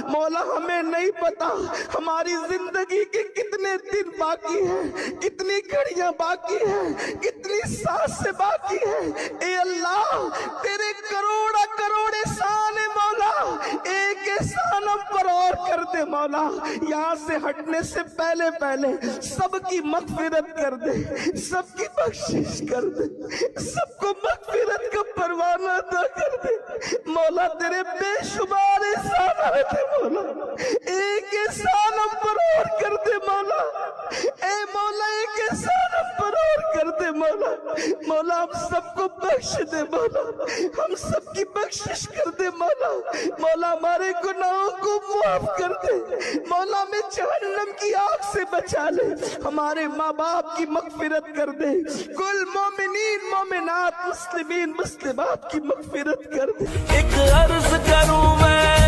مولا ہمیں نہیں پتا ہماری زندگی کے کتنے دن باقی ہیں، کتنی گھڑیاں باقی ہیں، کتنی سانسیں باقی ہیں۔ اے اللہ تیرے کروڑا کروڑ احسان ہے مولا، ایک احسان ہم پر اور کر دے مولا، یہاں سے ہٹنے سے پہلے پہلے سب کی مغفرت کر دے، سب کی بخشش کر دے، سب کو مغفرت کا پروانہ عطا کر دے مولا۔ تیرے بے شمار احسانات ہیں مولا، ایک احسان ہم پر اور کر دے مولا، اے مولا ایک احسان ہم پر اور کر دے مولا۔ مولا ہم سب کو بخش دے مولا، ہم سب کی بخشش کر دے مولا۔ مولا ہمارے گناہوں کو معاف کر دے مولا، ہمیں جہنم کی آگ سے بچا لے، ہمارے ماں باپ کی مغفرت کر دے، کل مومنین مومنات مسلمین مسلمات کی مغفرت کر دے۔ ایک عرض کروں میں